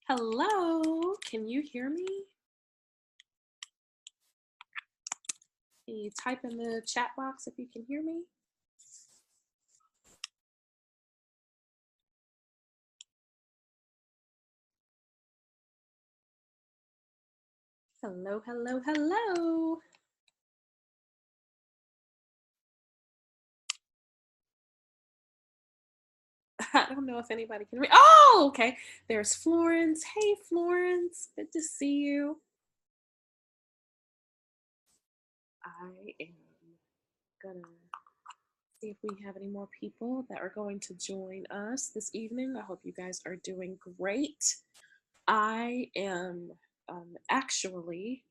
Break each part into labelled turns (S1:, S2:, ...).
S1: Hello, can you hear me? Can you type in the chat box if you can hear me? Hello, hello, hello. I don't know if anybody can read. Oh, okay. There's Florence. Hey, Florence. Good to see you. I am gonna see if we have any more people that are going to join us this evening. I hope you guys are doing great. I am actually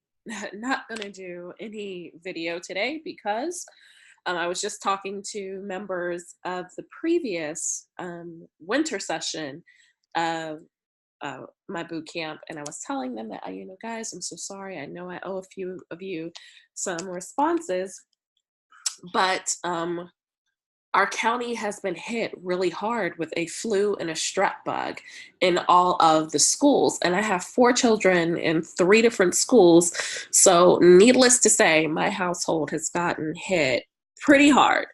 S1: not going to do any video today because I was just talking to members of the previous winter session of my boot camp, and I was telling them that, guys, I'm so sorry. I know I owe a few of you some responses, but our county has been hit really hard with a flu and a strep bug in all of the schools. And I have 4 children in 3 different schools. So needless to say, my household has gotten hit pretty hard.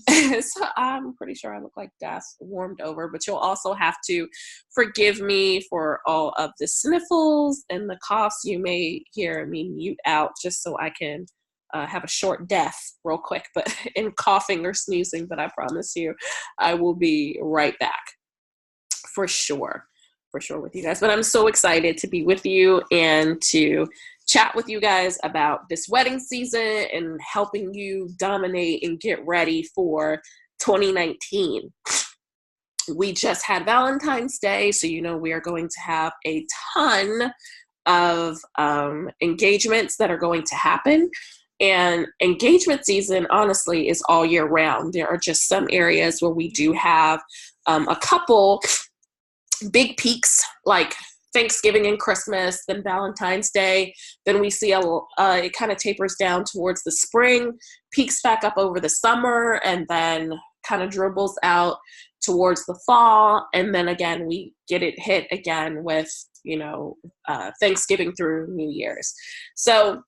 S1: So I'm pretty sure I look like death warmed over, but you'll also have to forgive me for all of the sniffles and the coughs. You may hear me mute out just so I can have a short death real quick, but in coughing or sneezing, but I promise you I will be right back for sure with you guys. But I'm so excited to be with you and to chat with you guys about this wedding season and helping you dominate and get ready for 2019. We just had Valentine's Day, so we are going to have a ton of engagements that are going to happen. And engagement season, honestly, is all year round. There are just some areas where we do have a couple big peaks, like Thanksgiving and Christmas, then Valentine's Day. Then we see it kind of tapers down towards the spring, peaks back up over the summer, and then kind of dribbles out towards the fall. And then again, we get it hit again with, Thanksgiving through New Year's. So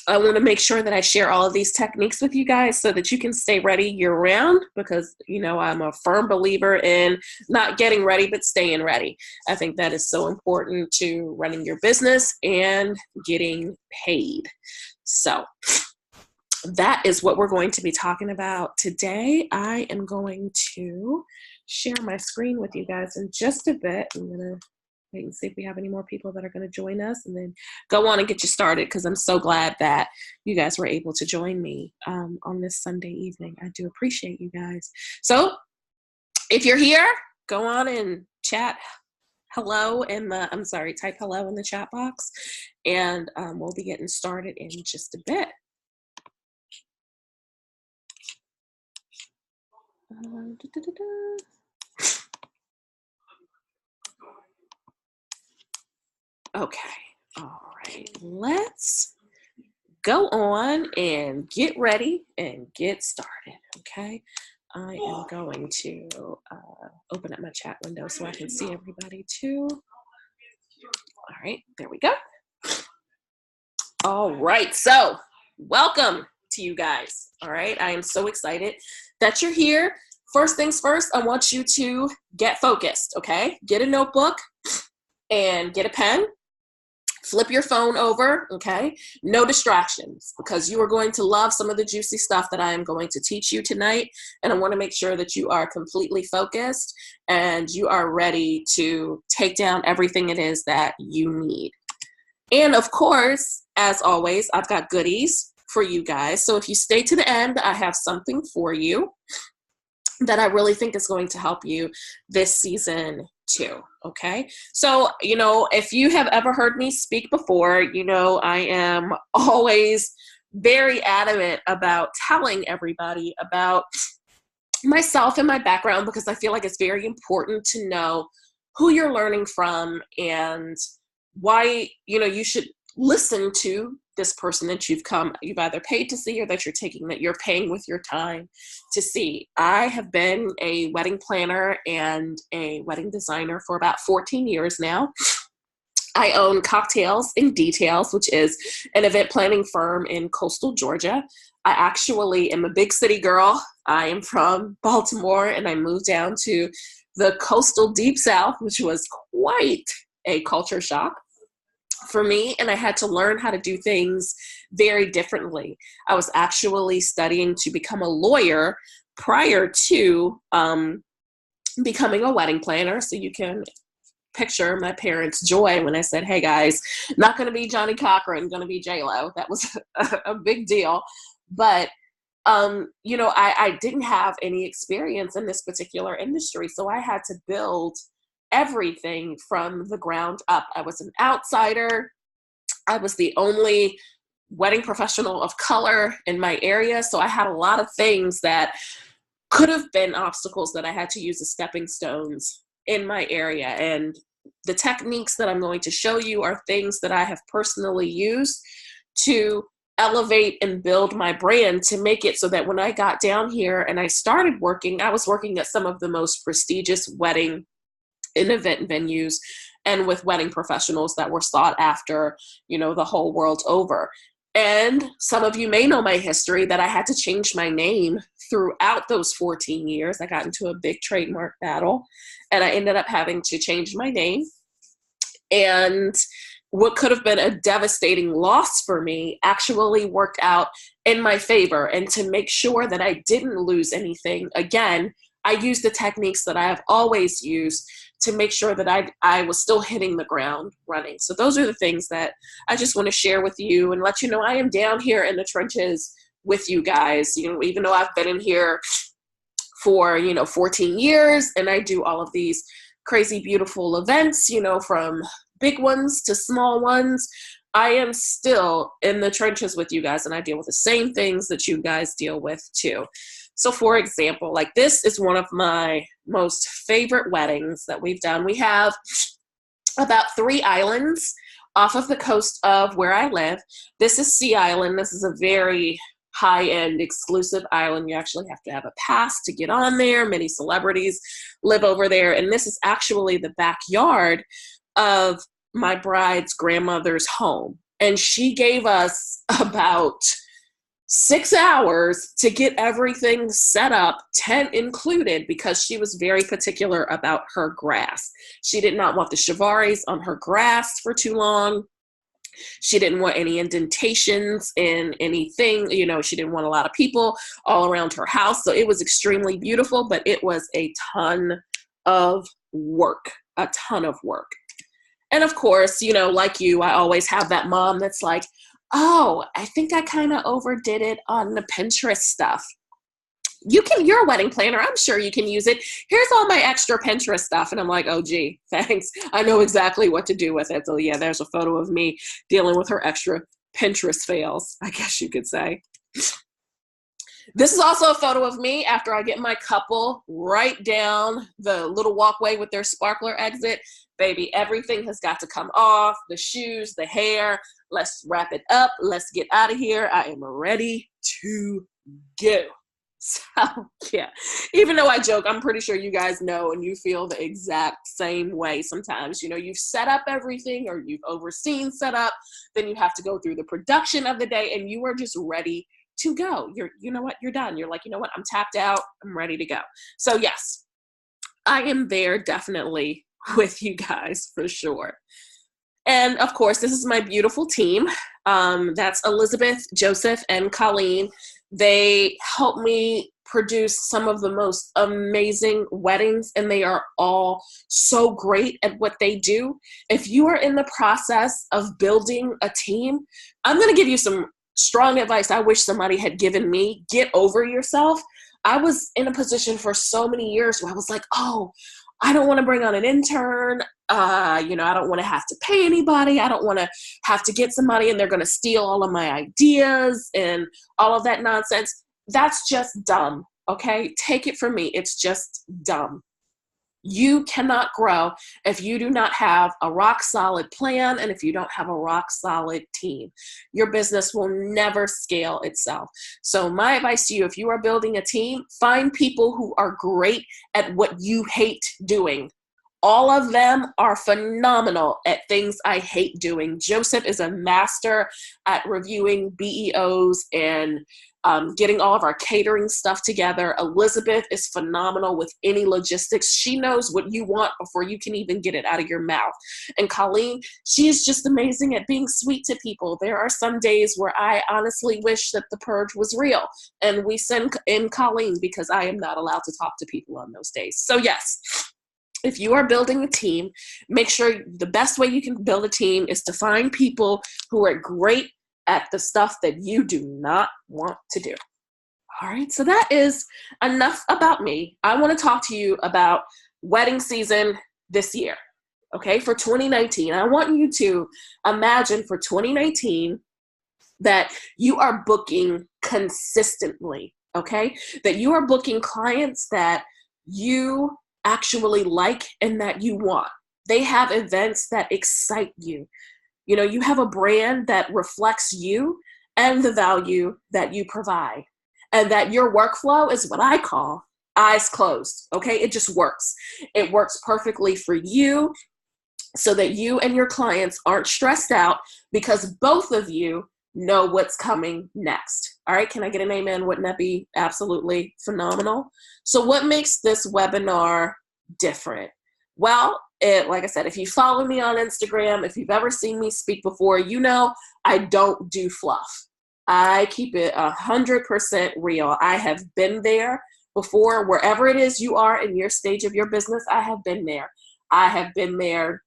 S1: I want to make sure that I share all of these techniques with you guys so that you can stay ready year round, because, I'm a firm believer in not getting ready, but staying ready. I think that is so important to running your business and getting paid. So that is what we're going to be talking about today. I am going to share my screen with you guys in just a bit. I'm going to wait and see if we have any more people that are going to join us, and then go on and get you started, because I'm so glad that you guys were able to join me on this Sunday evening. I do appreciate you guys. So if you're here, go on and chat hello type hello in the chat box, and we'll be getting started in just a bit. Okay, all right, let's go on and get ready and get started, okay? I am going to open up my chat window so I can see everybody too. All right, there we go. All right, so welcome to you guys, all right? I am so excited that you're here. First things first, I want you to get focused, okay? Get a notebook and get a pen. Flip your phone over, okay? No distractions, because you are going to love some of the juicy stuff that I am going to teach you tonight. And I want to make sure that you are completely focused and you are ready to take down everything it is that you need. And of course, as always, I've got goodies for you guys. So if you stay to the end, I have something for you that I really think is going to help you this season too, okay? So, if you have ever heard me speak before, I am always very adamant about telling everybody about myself and my background, because I feel like it's very important to know who you're learning from and why, you should listen to this person that you've either paid to see or that you're paying with your time to see. I have been a wedding planner and a wedding designer for about 14 years now. I own Cocktails in Details, which is an event planning firm in coastal Georgia. I actually am a big city girl. I am from Baltimore, and I moved down to the coastal deep south, which was quite a culture shock for me, and I had to learn how to do things very differently. I was actually studying to become a lawyer prior to becoming a wedding planner, so you can picture my parents' joy when I said, hey guys, not going to be Johnny Cochran, going to be J-Lo. That was a big deal. But, I didn't have any experience in this particular industry. So I had to build everything from the ground up. I was an outsider. I was the only wedding professional of color in my area. So I had a lot of things that could have been obstacles that I had to use as stepping stones in my area. And the techniques that I'm going to show you are things that I have personally used to elevate and build my brand, to make it so that when I got down here and I started working, I was working at some of the most prestigious wedding and event venues and with wedding professionals that were sought after, the whole world over. And some of you may know my history, that I had to change my name throughout those 14 years. I got into a big trademark battle, and I ended up having to change my name. And what could have been a devastating loss for me actually worked out in my favor. And to make sure that I didn't lose anything, again, I used the techniques that I have always used to make sure that I was still hitting the ground running. So those are the things that I just want to share with you and let you know I am down here in the trenches with you guys. Even though I've been in here for, 14 years, and I do all of these crazy, beautiful events, from big ones to small ones, I am still in the trenches with you guys, and I deal with the same things that you guys deal with too. So for example, like this is one of my most favorite weddings that we've done. We have about 3 islands off of the coast of where I live. This is Sea Island. This is a very high-end exclusive island. You actually have to have a pass to get on there. Many celebrities live over there. And this is actually the backyard of my bride's grandmother's home. And she gave us about 6 hours to get everything set up, tent included, because she was very particular about her grass. She did not want the chivares on her grass for too long. She didn't want any indentations in anything. She didn't want a lot of people all around her house. So it was extremely beautiful, but it was a ton of work, And of course, like you, I always have that mom that's like, oh, I think I kind of overdid it on the Pinterest stuff. You're a wedding planner. I'm sure you can use it. Here's all my extra Pinterest stuff. And I'm like, oh, gee, thanks. I know exactly what to do with it. So yeah, there's a photo of me dealing with her extra Pinterest fails, I guess you could say. This is also a photo of me after I get my couple right down the little walkway with their sparkler exit. Baby, everything has got to come off, the shoes, the hair. Let's wrap it up. Let's get out of here. I am ready to go. So, yeah, even though I joke, I'm pretty sure you guys know and you feel the exact same way sometimes. You've set up everything or you've overseen setup, then you have to go through the production of the day and you are just ready to go. You're done. You're like, I'm tapped out. I'm ready to go. So yes, I am there definitely with you guys for sure. And of course, this is my beautiful team. That's Elizabeth, Joseph, and Colleen. They help me produce some of the most amazing weddings, and they are all so great at what they do. If you are in the process of building a team, I'm going to give you some strong advice I wish somebody had given me. Get over yourself. I was in a position for so many years where I was like, oh, I don't want to bring on an intern. I don't want to have to pay anybody. I don't want to have to get somebody and they're going to steal all of my ideas and all of that nonsense. That's just dumb. Okay. Take it from me. It's just dumb. You cannot grow if you do not have a rock solid plan and if you don't have a rock solid team. Your business will never scale itself. So my advice to you, if you are building a team, find people who are great at what you hate doing. All of them are phenomenal at things I hate doing. Joseph is a master at reviewing BEOs and getting all of our catering stuff together. Elizabeth is phenomenal with any logistics. She knows what you want before you can even get it out of your mouth. And Colleen, she is just amazing at being sweet to people. There are some days where I honestly wish that the purge was real, and we send in Colleen because I am not allowed to talk to people on those days. So yes, if you are building a team, make sure the best way you can build a team is to find people who are great at the stuff that you do not want to do. All right, so that is enough about me. I want to talk to you about wedding season this year, okay, for 2019. I want you to imagine for 2019 that you are booking consistently, okay, that you are booking clients that you actually like and that you want. They have events that excite you. You know, you have a brand that reflects you and the value that you provide, and that your workflow is what I call eyes closed, okay? It just works. It works perfectly for you so that you and your clients aren't stressed out because both of you know what's coming next. All right, can I get an amen? Wouldn't that be absolutely phenomenal? So what makes this webinar different? Well, like I said, if you follow me on Instagram, if you've ever seen me speak before, you know I don't do fluff. I keep it 100% real. I have been there before. Wherever it is you are in your stage of your business, I have been there. I have been there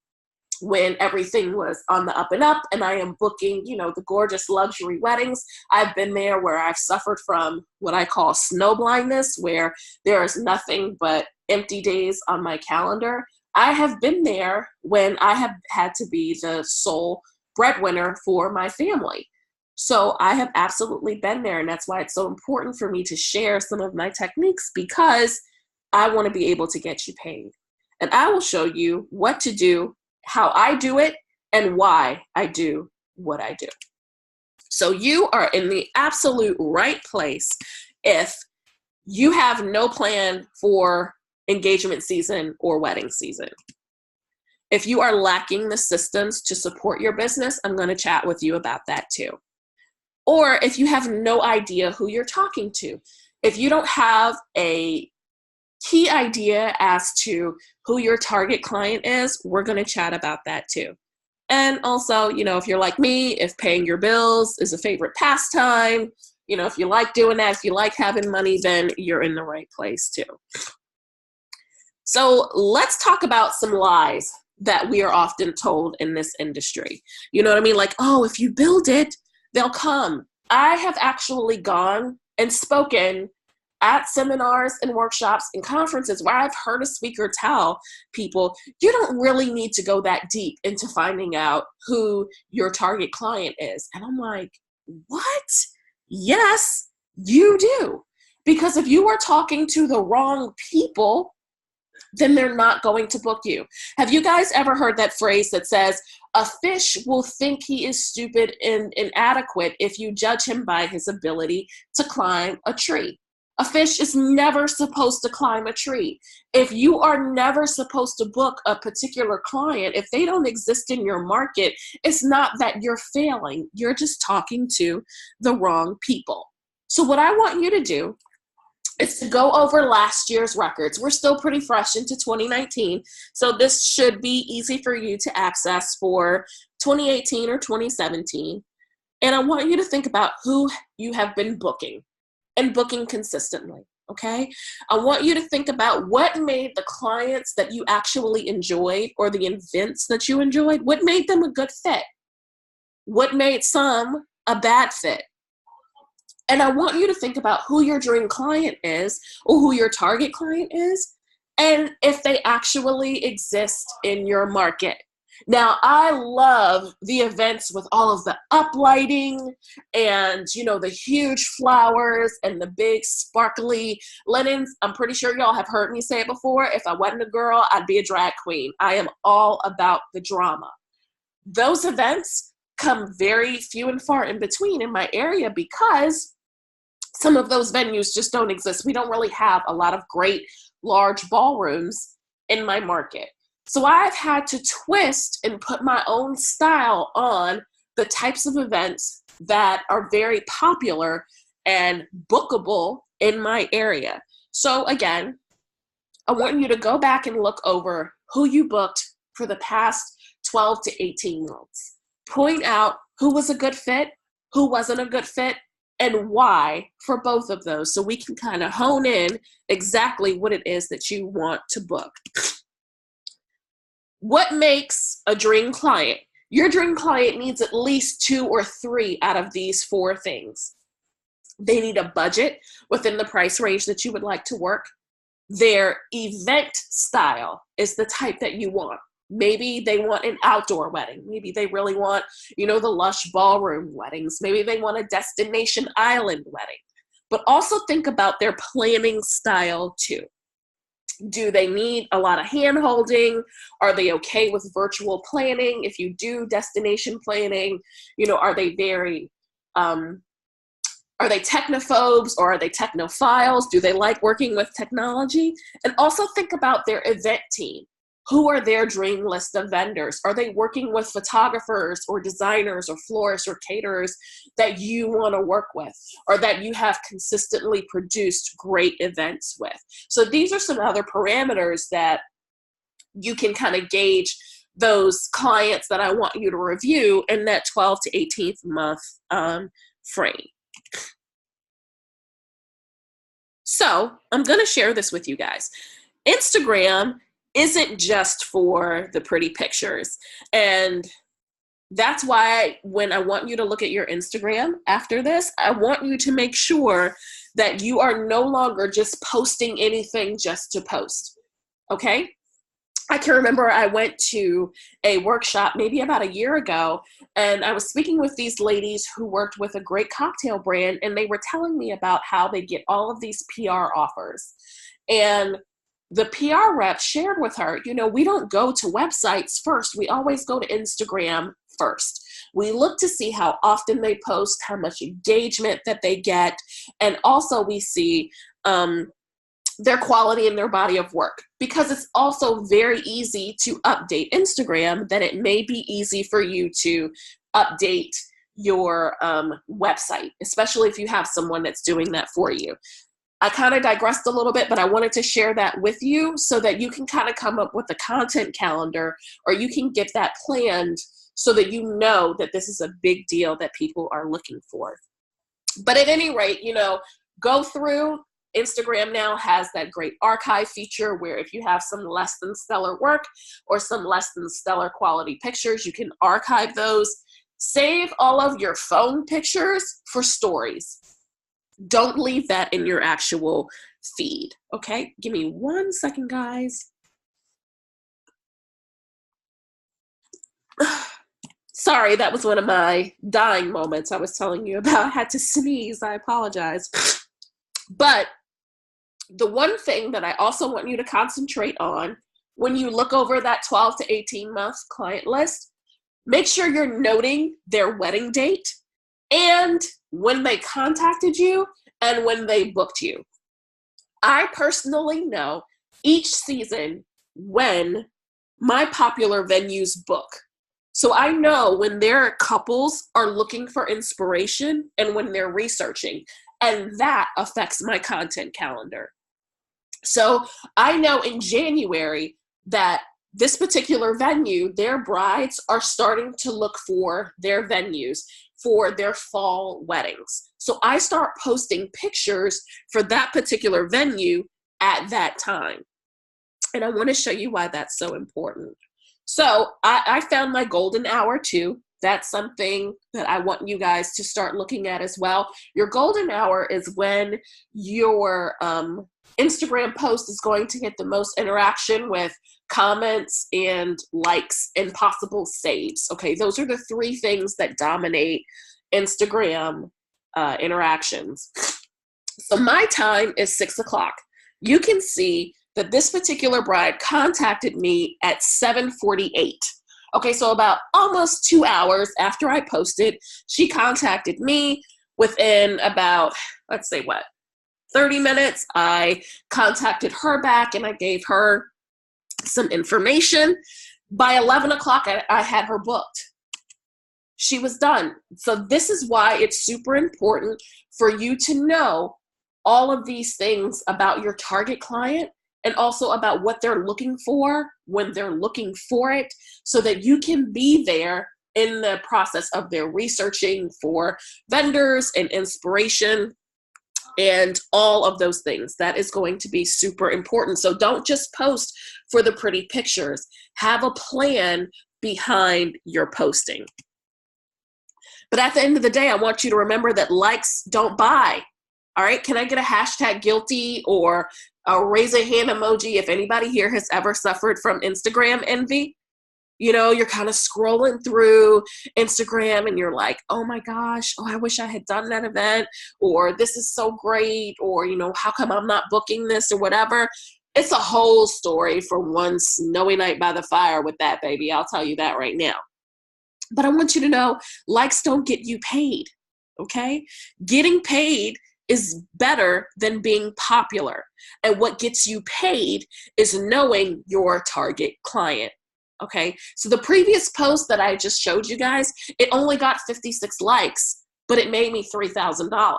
S1: when everything was on the up and up, and I am booking, you know, the gorgeous luxury weddings. I've been there where I've suffered from what I call snow blindness, where there is nothing but empty days on my calendar. I have been there when I have had to be the sole breadwinner for my family. So I have absolutely been there, and that's why it's so important for me to share some of my techniques, because I want to be able to get you paid. And I will show you what to do, how I do it, and why I do what I do. So you are in the absolute right place if you have no plan for engagement season or wedding season. If you are lacking the systems to support your business, I'm going to chat with you about that too. Or if you have no idea who you're talking to, if you don't have a key idea as to who your target client is, we're going to chat about that too. And also, you know, if you're like me, if paying your bills is a favorite pastime, you know, if you like doing that, if you like having money, then you're in the right place too. So let's talk about some lies that we are often told in this industry. You know what I mean? Like, oh, if you build it, they'll come. I have actually gone and spoken at seminars and workshops and conferences where I've heard a speaker tell people, you don't really need to go that deep into finding out who your target client is. And I'm like, what? Yes, you do. Because if you are talking to the wrong people, then they're not going to book you. Have you guys ever heard that phrase that says, a fish will think he is stupid and inadequate if you judge him by his ability to climb a tree? A fish is never supposed to climb a tree. If you are never supposed to book a particular client, if they don't exist in your market, it's not that you're failing. You're just talking to the wrong people. So what I want you to do is to go over last year's records. We're still pretty fresh into 2019, so this should be easy for you to access for 2018 or 2017. And I want you to think about who you have been booking and booking consistently, okay? I want you to think about what made the clients that you actually enjoyed or the events that you enjoyed, what made them a good fit? What made some a bad fit? And I want you to think about who your dream client is or who your target client is and if they actually exist in your market. Now, I love the events with all of the uplighting and, you know, the huge flowers and the big sparkly linens. I'm pretty sure y'all have heard me say it before. If I wasn't a girl, I'd be a drag queen. I am all about the drama. Those events come very few and far in between in my area because some of those venues just don't exist. We don't really have a lot of great large ballrooms in my market. So I've had to twist and put my own style on the types of events that are very popular and bookable in my area. So again, I want you to go back and look over who you booked for the past 12 to 18 months. Point out who was a good fit, who wasn't a good fit, and why for both of those, so we can kind of hone in exactly what it is that you want to book. What makes a dream client? Your dream client needs at least 2 or 3 out of these 4 things. They need a budget within the price range that you would like to work. Their event style is the type that you want. Maybe they want an outdoor wedding. Maybe they really want, the lush ballroom weddings. Maybe they want a destination island wedding. But also think about their planning style too. Do they need a lot of hand holding? Are they okay with virtual planning? If you do destination planning, are they very, are they technophobes or are they technophiles? Do they like working with technology? And also think about their event team. Who are their dream list of vendors? Are they working with photographers or designers or florists or caterers that you want to work with or that you have consistently produced great events with? So these are some other parameters that you can kind of gauge those clients that I want you to review in that 12 to 18th month frame. So I'm going to share this with you guys. Instagram isn't just for the pretty pictures. And that's why when I want you to look at your Instagram after this, I want you to make sure that you are no longer just posting anything just to post. Okay? I can remember I went to a workshop maybe about a year ago, and I was speaking with these ladies who worked with a great cocktail brand, and they were telling me about how they get all of these PR offers. And the PR rep shared with her, we don't go to websites first. We always go to Instagram first. We look to see how often they post, how much engagement that they get, and also we see their quality and their body of work, because it's also very easy to update Instagram that it may be easy for you to update your website, especially if you have someone that's doing that for you. I kind of digressed a little bit, but I wanted to share that with you so that you can kind of come up with a content calendar, or you can get that planned so that you know that this is a big deal that people are looking for. But at any rate, go through. Instagram now has that great archive feature where if you have some less than stellar work or some less than stellar quality pictures, you can archive those. Save all of your phone pictures for stories. Don't leave that in your actual feed, okay? Give me 1 second, guys. Sorry, that was one of my dying moments I was telling you about. I had to sneeze. I apologize. But the one thing that I also want you to concentrate on when you look over that 12 to 18 month client list, make sure you're noting their wedding date and when they contacted you and when they booked you. I personally know each season when my popular venues book. So I know when their couples are looking for inspiration and when they're researching, and that affects my content calendar. So I know in January that this particular venue, their brides are starting to look for their venues for their fall weddings. So I start posting pictures for that particular venue at that time. And I want to show you why that's so important. So I found my golden hour too. That's something that I want you guys to start looking at as well. Your golden hour is when your Instagram post is going to get the most interaction with comments and likes and possible saves. Okay, those are the 3 things that dominate Instagram interactions. So my time is 6 o'clock. You can see that this particular bride contacted me at 7:48. Okay, so about almost 2 hours after I posted, she contacted me. Within about, let's say 30 minutes, I contacted her back and I gave her some information. By 11 o'clock, I had her booked. She was done. So this is why it's super important for you to know all of these things about your target client and also about what they're looking for when they're looking for it, so that you can be there in the process of their researching for vendors and inspiration and all of those things. That is going to be super important. So don't just post for the pretty pictures. Have a plan behind your posting. But at the end of the day, I want you to remember that likes don't buy. All right, can I get a hashtag guilty or a raise a hand emoji if anybody here has ever suffered from Instagram envy? You know, you're kind of scrolling through Instagram and you're like, oh my gosh, oh, I wish I had done that event, or this is so great, or, you know, how come I'm not booking this or whatever. It's a whole story for one snowy night by the fire with that, baby. I'll tell you that right now. But I want you to know, likes don't get you paid, okay? Getting paid is better than being popular. And what gets you paid is knowing your target client, okay? So the previous post that I just showed you guys, it only got 56 likes, but it made me $3,000.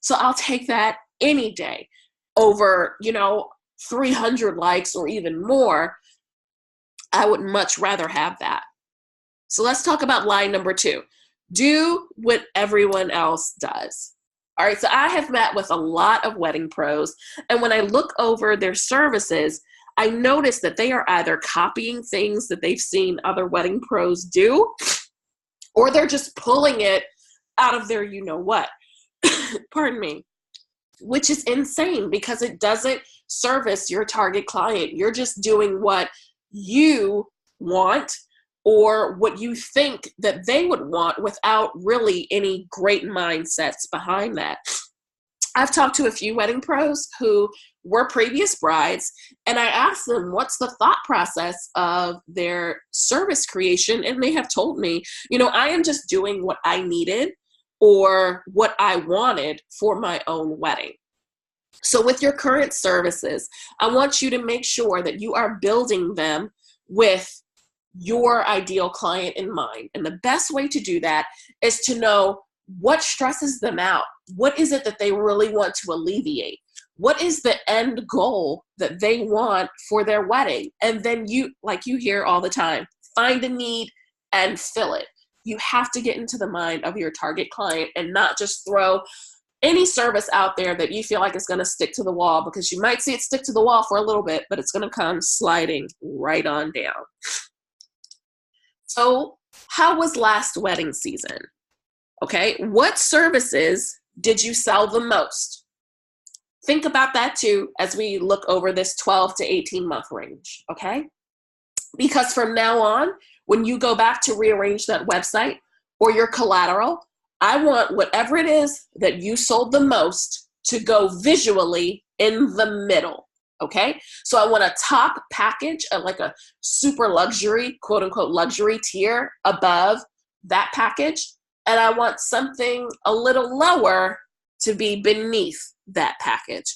S1: So I'll take that any day over, you know, 300 likes or even more. I would much rather have that. So let's talk about line number 2. Do what everyone else does. All right, so I have met with a lot of wedding pros, and when I look over their services, I notice that they are either copying things that they've seen other wedding pros do, or they're just pulling it out of their you-know-what. Pardon me. Which is insane because it doesn't service your target client. You're just doing what you want or what you think that they would want without really any great mindsets behind that. I've talked to a few wedding pros who were previous brides, and I asked them what's the thought process of their service creation, and they have told me, you know, I am just doing what I needed or what I wanted for my own wedding. So with your current services, I want you to make sure that you are building them with your ideal client in mind. And the best way to do that is to know what stresses them out. What is it that they really want to alleviate? What is the end goal that they want for their wedding? And then you, like you hear all the time, find a need and fill it. You have to get into the mind of your target client and not just throw any service out there that you feel like is going to stick to the wall, because you might see it stick to the wall for a little bit, but it's going to come sliding right on down. So how was last wedding season? Okay, what services did you sell the most? Think about that too as we look over this 12 to 18 month range, okay? Because from now on, when you go back to rearrange that website or your collateral, I want whatever it is that you sold the most to go visually in the middle, okay? So I want a top package, like a super luxury, quote unquote, luxury tier above that package. And I want something a little lower to be beneath that package,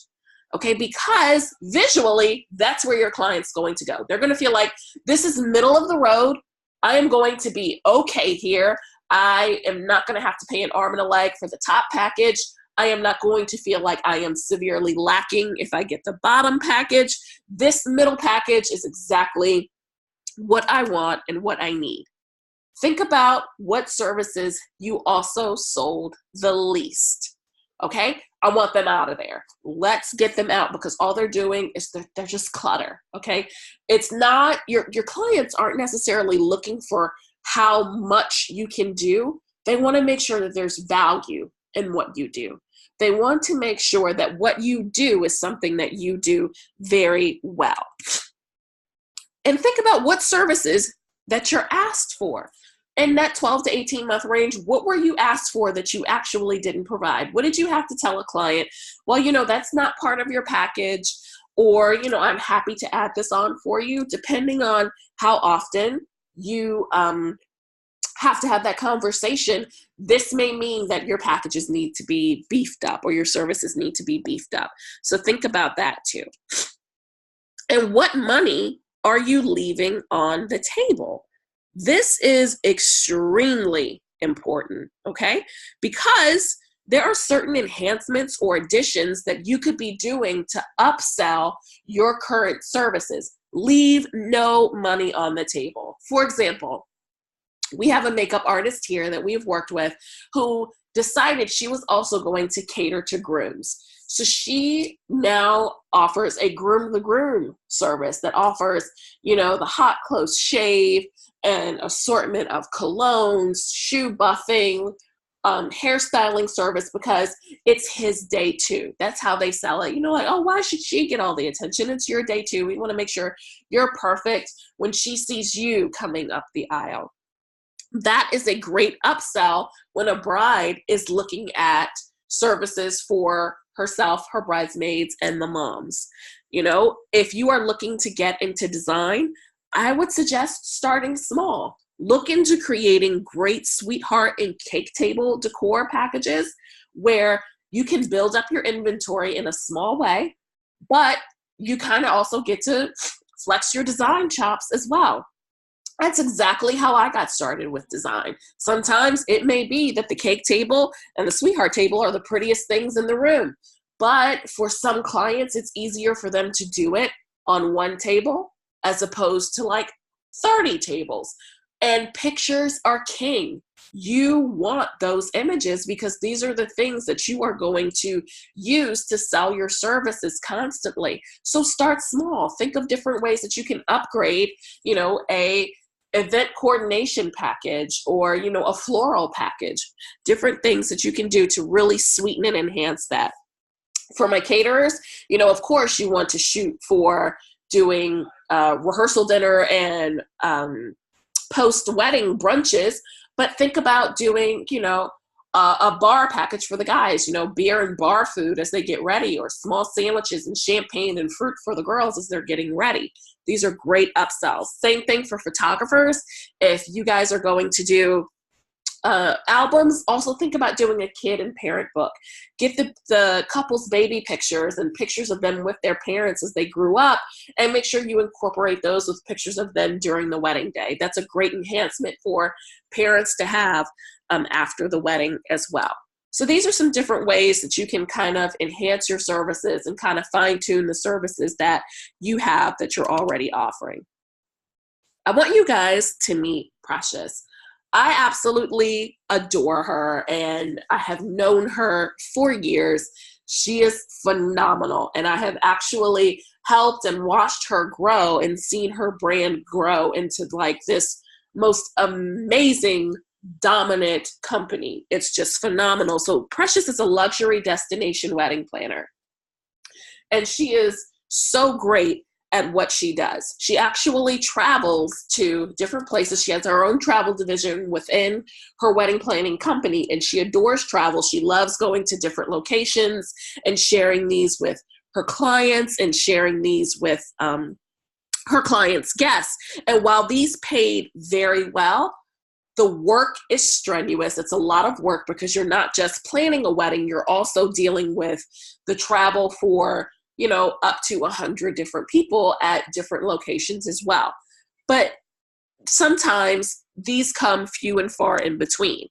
S1: okay? Because visually, that's where your client's going to go. They're going to feel like this is middle of the road. I am going to be okay here. I am not going to have to pay an arm and a leg for the top package. I am not going to feel like I am severely lacking if I get the bottom package. This middle package is exactly what I want and what I need. Think about what services you also sold the least, okay? I want them out of there. Let's get them out, because all they're doing is they're just clutter, okay? It's not, your clients aren't necessarily looking for how much you can do. They want to make sure that there's value in what you do. They want to make sure that what you do is something that you do very well. And think about what services that you're asked for. In that 12 to 18 month range, what were you asked for that you actually didn't provide? What did you have to tell a client? Well, you know, that's not part of your package, or, you know, I'm happy to add this on for you, depending on how often you have to have that conversation. This may mean that your packages need to be beefed up or your services need to be beefed up. So think about that too. And what money are you leaving on the table? This is extremely important, okay? Because there are certain enhancements or additions that you could be doing to upsell your current services. Leave no money on the table. For example, we have a makeup artist here that we've worked with who decided she was also going to cater to grooms. So she now offers a groom the groom service that offers, the hot close shave, an assortment of colognes, shoe buffing, hairstyling service, because it's his day too. That's how they sell it. Like, oh, why should she get all the attention? It's your day too. We want to make sure you're perfect when she sees you coming up the aisle. That is a great upsell when a bride is looking at services for herself, her bridesmaids, and the moms. If you are looking to get into design, I would suggest starting small. Look into creating great sweetheart and cake table decor packages where you can build up your inventory in a small way, but you kind of also get to flex your design chops as well. That's exactly how I got started with design. Sometimes it may be that the cake table and the sweetheart table are the prettiest things in the room. But for some clients, it's easier for them to do it on one table as opposed to like 30 tables. And pictures are king. You want those images because these are the things that you are going to use to sell your services constantly. So start small. Think of different ways that you can upgrade, a event coordination package or, a floral package, different things that you can do to really sweeten and enhance that. For my caterers, of course you want to shoot for doing rehearsal dinner and post-wedding brunches, but think about doing, a bar package for the guys, beer and bar food as they get ready, or small sandwiches and champagne and fruit for the girls as they're getting ready. These are great upsells. Same thing for photographers. If you guys are going to do albums, also think about doing a kid and parent book. Get the couple's baby pictures and pictures of them with their parents as they grew up, and make sure you incorporate those with pictures of them during the wedding day. That's a great enhancement for parents to have after the wedding as well. So these are some different ways that you can kind of enhance your services and kind of fine-tune the services that you have that you're already offering. I want you guys to meet Precious. I absolutely adore her, and I have known her for years. She is phenomenal, and I have actually helped and watched her grow and seen her brand grow into like this most amazing, dominant company. It's just phenomenal. So Precious is a luxury destination wedding planner, and she is so great at what she does. She actually travels to different places. She has her own travel division within her wedding planning company, and she adores travel. She loves going to different locations and sharing these with her clients and sharing these with her clients' guests. And while these paid very well, the work is strenuous. It's a lot of work because you're not just planning a wedding, you're also dealing with the travel for up to 100 different people at different locations as well. But sometimes these come few and far in between.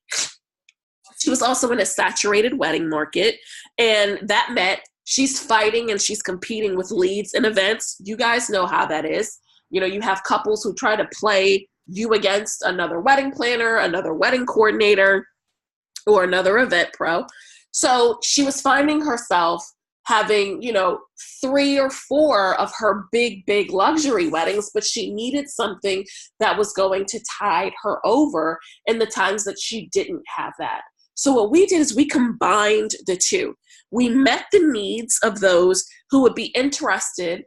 S1: She was also in a saturated wedding market, and that meant she's fighting and she's competing with leads and events. You guys know how that is. You have couples who try to play you against another wedding planner, another wedding coordinator, or another event pro. So she was finding herself having, 3 or 4 of her big luxury weddings, but she needed something that was going to tide her over in the times that she didn't have that. So what we did is we combined the two. We met the needs of those who would be interested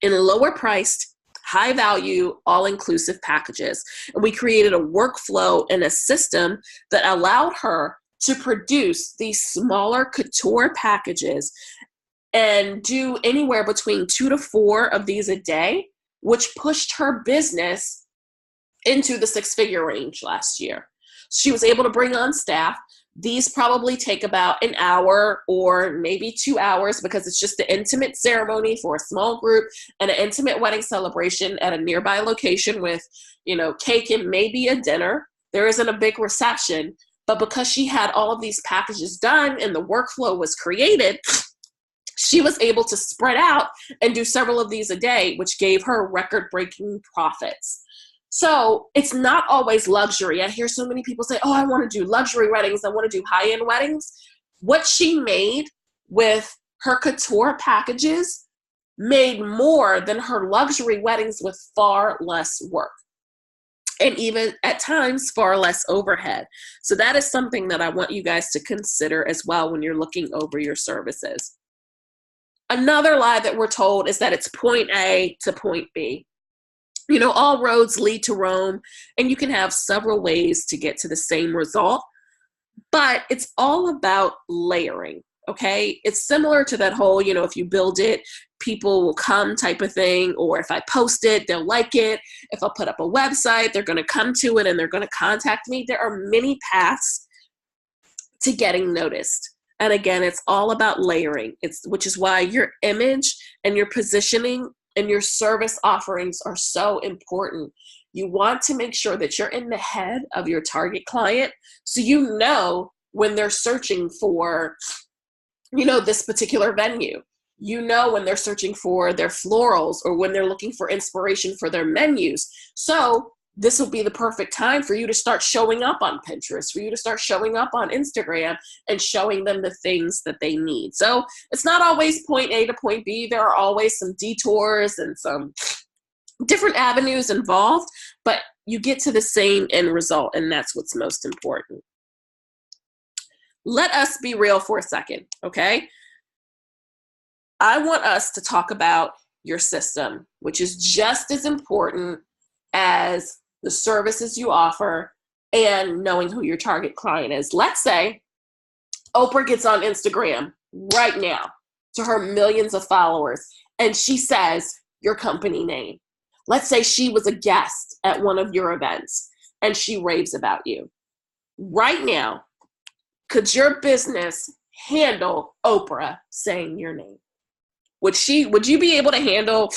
S1: in lower priced, high value, all-inclusive packages. And we created a workflow and a system that allowed her to produce these smaller couture packages and do anywhere between 2 to 4 of these a day, which pushed her business into the 6-figure range last year. She was able to bring on staff. These probably take about an hour or maybe 2 hours because it's just the intimate ceremony for a small group and an intimate wedding celebration at a nearby location with, cake and maybe a dinner. There isn't a big reception, but because she had all of these packages done and the workflow was created, she was able to spread out and do several of these a day, which gave her record-breaking profits. So it's not always luxury. I hear so many people say, oh, I want to do luxury weddings. I want to do high-end weddings. What she made with her couture packages made more than her luxury weddings with far less work. And even at times, far less overhead. So that is something that I want you guys to consider as well when you're looking over your services. Another lie that we're told is that it's point A to point B. All roads lead to Rome, and you can have several ways to get to the same result, but it's all about layering, okay? It's similar to that whole, if you build it, people will come type of thing, or if I post it, they'll like it. If I put up a website, they're going to come to it and they're going to contact me. There are many paths to getting noticed. And again, it's all about layering, which is why your image and your positioning and your service offerings are so important. You want to make sure that you're in the head of your target client so you know when they're searching for, this particular venue. When they're searching for their florals or when they're looking for inspiration for their menus. So this will be the perfect time for you to start showing up on Pinterest, for you to start showing up on Instagram and showing them the things that they need. So it's not always point A to point B. There are always some detours and some different avenues involved, but you get to the same end result, and that's what's most important. Let us be real for a second, okay? I want us to talk about your system, which is just as important as the services you offer and knowing who your target client is. Let's say Oprah gets on Instagram right now to her millions of followers and she says your company name. Let's say she was a guest at one of your events and she raves about you. Right now, could your business handle Oprah saying your name? Would you be able to handle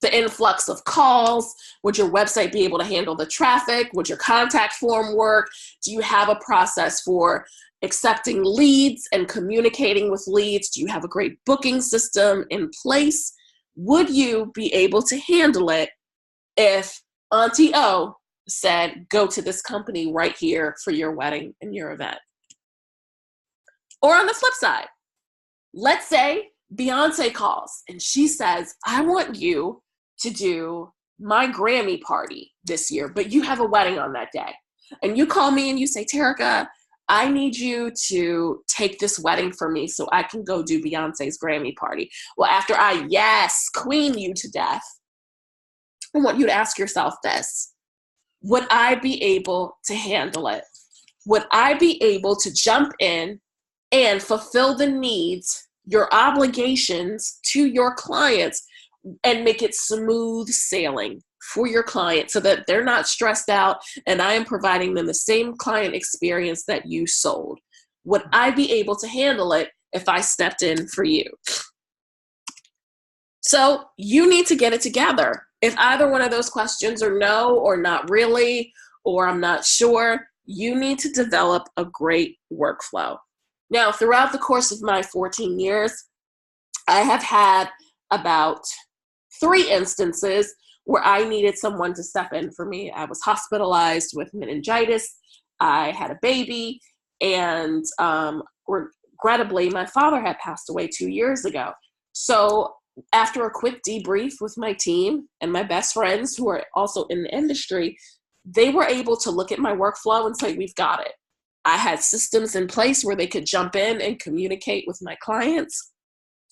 S1: the influx of calls? Would your website be able to handle the traffic? Would your contact form work? Do you have a process for accepting leads and communicating with leads? Do you have a great booking system in place? Would you be able to handle it if Auntie O said, go to this company right here for your wedding and your event? Or on the flip side, let's say Beyonce calls and she says, I want you to do my Grammy party this year, but you have a wedding on that day. And you call me and you say, Terica, I need you to take this wedding for me so I can go do Beyonce's Grammy party. Well, after I, queen you to death, I want you to ask yourself this. Would I be able to handle it? Would I be able to jump in and fulfill the needs, your obligations to your clients, and make it smooth sailing for your client so that they're not stressed out and I am providing them the same client experience that you sold? Would I be able to handle it if I stepped in for you? So you need to get it together. If either one of those questions are no or not really, or I'm not sure, you need to develop a great workflow. Now, throughout the course of my 14 years, I have had about 3 instances where I needed someone to step in for me. I was hospitalized with meningitis. I had a baby, and regrettably, my father had passed away 2 years ago. So after a quick debrief with my team and my best friends who are also in the industry, they were able to look at my workflow and say, we've got it. I had systems in place where they could jump in and communicate with my clients,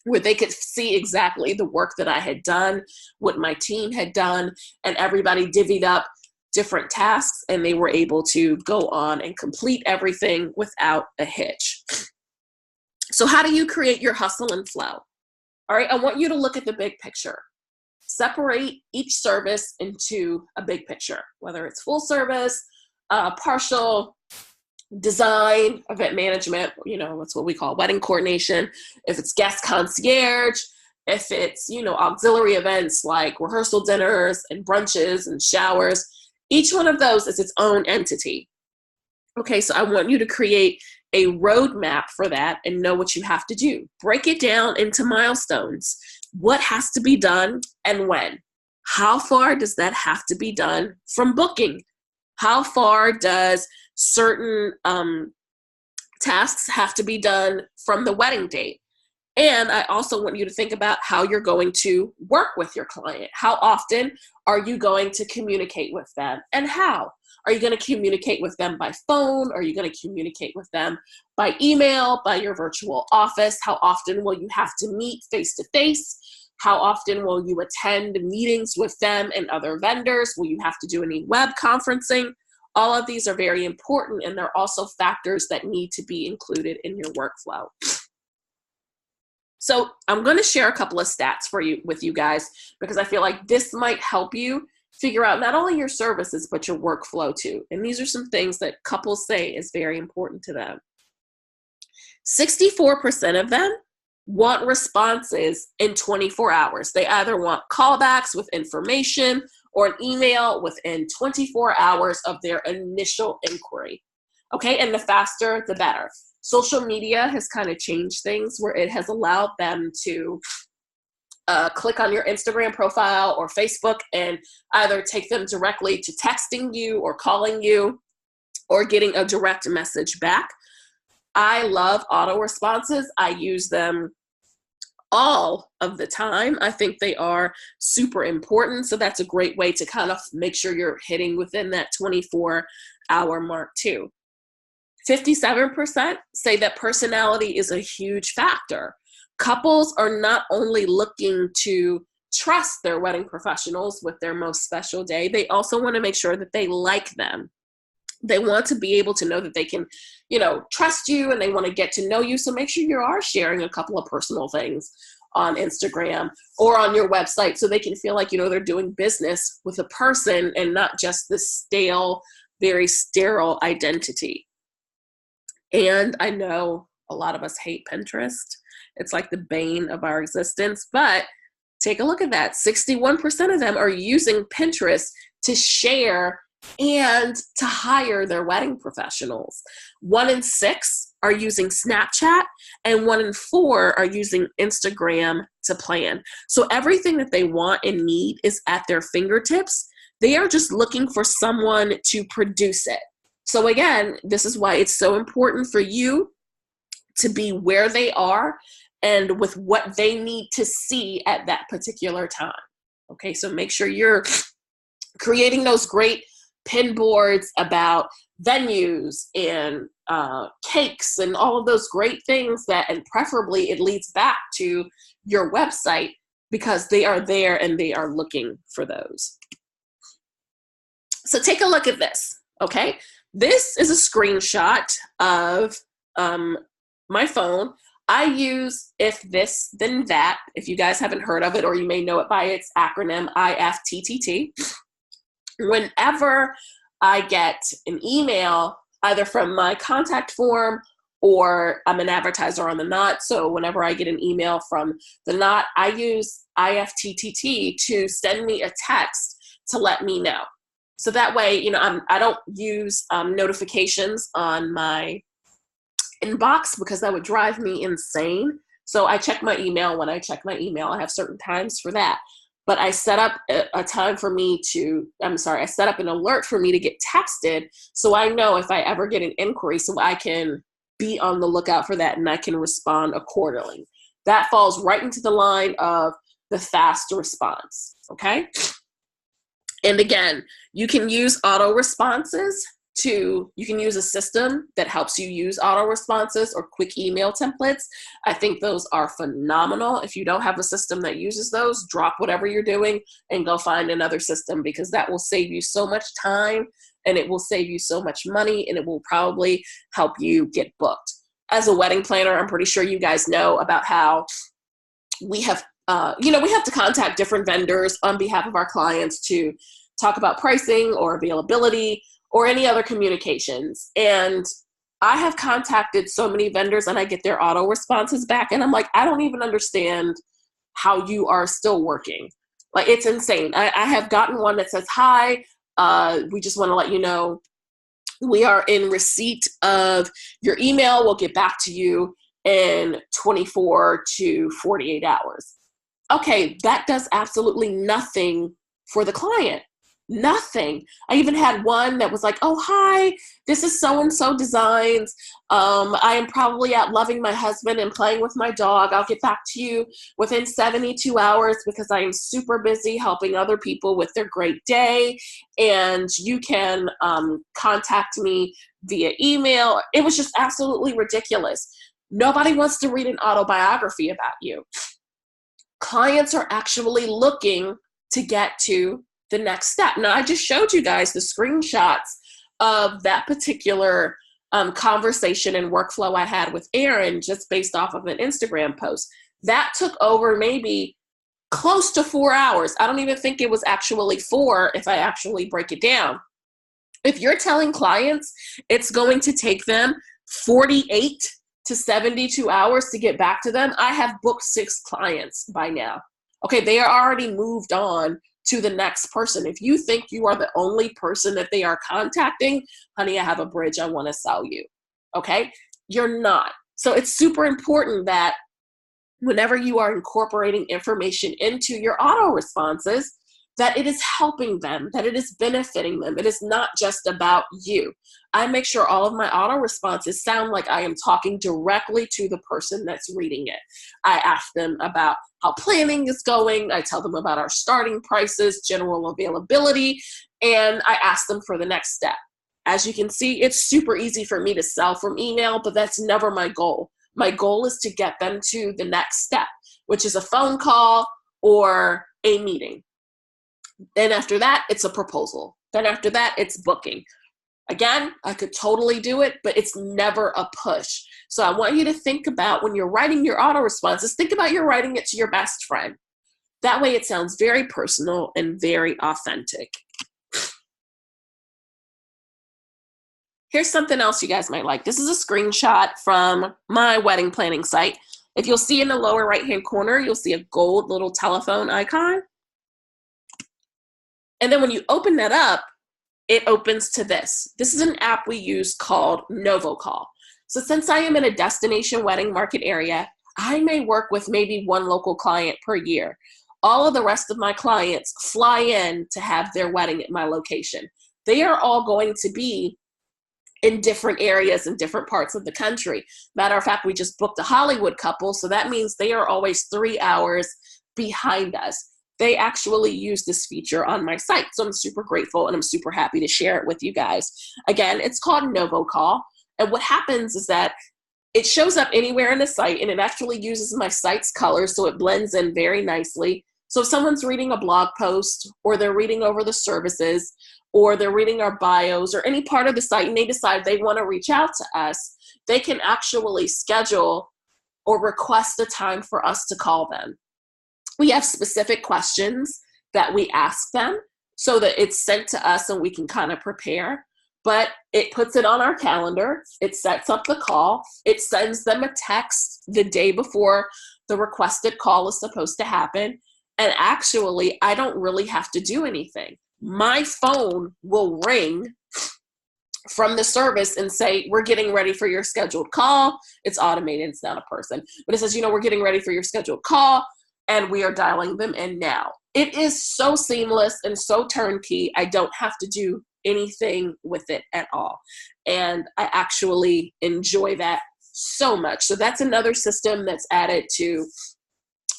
S1: where they could see exactly the work that I had done, what my team had done, and everybody divvied up different tasks, and they were able to go on and complete everything without a hitch. So how do you create your hustle and flow? All right, I want you to look at the big picture. Separate each service into a big picture, whether it's full service, partial, design, event management, that's what we call wedding coordination. If it's guest concierge, if it's, auxiliary events like rehearsal dinners and brunches and showers, each one of those is its own entity. Okay, so I want you to create a roadmap for that and know what you have to do. Break it down into milestones. What has to be done and when? How far does that have to be done from booking? How far does certain tasks have to be done from the wedding date? And I also want you to think about how you're going to work with your client. How often are you going to communicate with them, and how? Are you going to communicate with them by phone? Are you going to communicate with them by email, by your virtual office? How often will you have to meet face-to-face? How often will you attend meetings with them and other vendors? Will you have to do any web conferencing? All of these are very important, and they're also factors that need to be included in your workflow. So I'm going to share a couple of stats with you guys, because I feel like this might help you figure out not only your services, but your workflow too. And these are some things that couples say is very important to them. 64% of them want responses in 24 hours. They either want callbacks with information or an email within 24 hours of their initial inquiry. Okay, and the faster, the better. Social media has kind of changed things where it has allowed them to click on your Instagram profile or Facebook and either take them directly to texting you or calling you or getting a direct message back. I love auto responses. I use them all of the time. I think they are super important. So that's a great way to kind of make sure you're hitting within that 24-hour mark too. 57% say that personality is a huge factor. Couples are not only looking to trust their wedding professionals with their most special day, they also want to make sure that they like them. They want to be able to know that they can, trust you, and they want to get to know you. So make sure you are sharing a couple of personal things on Instagram or on your website so they can feel like, they're doing business with a person and not just this stale, very sterile identity. And I know a lot of us hate Pinterest. It's like the bane of our existence, but take a look at that. 61% of them are using Pinterest to share and to hire their wedding professionals. 1 in 6 are using Snapchat, and 1 in 4 are using Instagram to plan. So everything that they want and need is at their fingertips. They are just looking for someone to produce it. So again, this is why it's so important for you to be where they are and with what they need to see at that particular time. Okay, so make sure you're creating those great pin boards about venues and cakes and all of those great things and preferably it leads back to your website because they are there and they are looking for those. So take a look at this, okay? This is a screenshot of my phone. I use If This Then That, if you guys haven't heard of it, or you may know it by its acronym IFTTT. Whenever I get an email, either from my contact form or I'm an advertiser on the Knot, so whenever I get an email from the Knot, I use IFTTT to send me a text to let me know. So that way, I don't use notifications on my inbox because that would drive me insane. So I check my email when I check my email. I have certain times for that. But I set up a time for me I set up an alert for me to get texted so I know if I ever get an inquiry so I can be on the lookout for that and I can respond accordingly. That falls right into the line of the fast response, okay? And again, you can use auto responses you can use a system that helps you use auto responses or quick email templates. I think those are phenomenal. If you don't have a system that uses those, drop whatever you're doing and go find another system because that will save you so much time and it will save you so much money and it will probably help you get booked. As a wedding planner, I'm pretty sure you guys know about how we have we have to contact different vendors on behalf of our clients to talk about pricing or availability or any other communications. And I have contacted so many vendors and I get their auto responses back, and I'm like, I don't even understand how you are still working. Like, it's insane. I have gotten one that says, hi, we just want to let you know we are in receipt of your email. We'll get back to you in 24 to 48 hours. Okay, that does absolutely nothing for the client. Nothing. I even had one that was like, oh, hi, this is so-and-so designs. I am probably out loving my husband and playing with my dog. I'll get back to you within 72 hours because I am super busy helping other people with their great day. And you can contact me via email. It was just absolutely ridiculous. Nobody wants to read an autobiography about you. Clients are actually looking to get to the next step. Now, I just showed you guys the screenshots of that particular conversation and workflow I had with Erin just based off of an Instagram post. That took over maybe close to 4 hours. I don't even think it was actually 4 if I actually break it down. If you're telling clients it's going to take them 48 to 72 hours to get back to them, I have booked 6 clients by now. Okay, they are already moved on to the next person. If you think you are the only person that they are contacting, honey, I have a bridge I want to sell you. Okay, you're not. So it's super important that whenever you are incorporating information into your auto responses, that it is helping them, that it is benefiting them. It is not just about you. I make sure all of my auto responses sound like I am talking directly to the person that's reading it. I ask them about how planning is going. I tell them about our starting prices, general availability, and I ask them for the next step. As you can see, it's super easy for me to sell from email, but that's never my goal. My goal is to get them to the next step, which is a phone call or a meeting. Then after that, it's a proposal. Then after that, it's booking. Again, I could totally do it, but it's never a push. So I want you to think about when you're writing your auto responses, think about you're writing it to your best friend. That way it sounds very personal and very authentic. Here's something else you guys might like. This is a screenshot from my wedding planning site. If you'll see in the lower right-hand corner, you'll see a gold little telephone icon. And then when you open that up, it opens to this. This is an app we use called NovoCall. So since I am in a destination wedding market area, I may work with maybe one local client per year. All of the rest of my clients fly in to have their wedding at my location. They are all going to be in different areas in different parts of the country. Matter of fact, we just booked a Hollywood couple, so that means they are always 3 hours behind us. They actually use this feature on my site, so I'm super grateful and I'm super happy to share it with you guys. Again, it's called NovoCall, and what happens is that it shows up anywhere in the site, and it actually uses my site's colors, so it blends in very nicely. So if someone's reading a blog post, or they're reading over the services, or they're reading our bios, or any part of the site, and they decide they want to reach out to us, they can actually schedule or request a time for us to call them. We have specific questions that we ask them so that it's sent to us and we can kind of prepare. But it puts it on our calendar. It sets up the call. It sends them a text the day before the requested call is supposed to happen. And actually, I don't really have to do anything. My phone will ring from the service and say, we're getting ready for your scheduled call. It's automated. It's not a person. But it says, we're getting ready for your scheduled call, and we are dialing them in now. It is so seamless and so turnkey. I don't have to do anything with it at all. And I actually enjoy that so much. So that's another system that's added to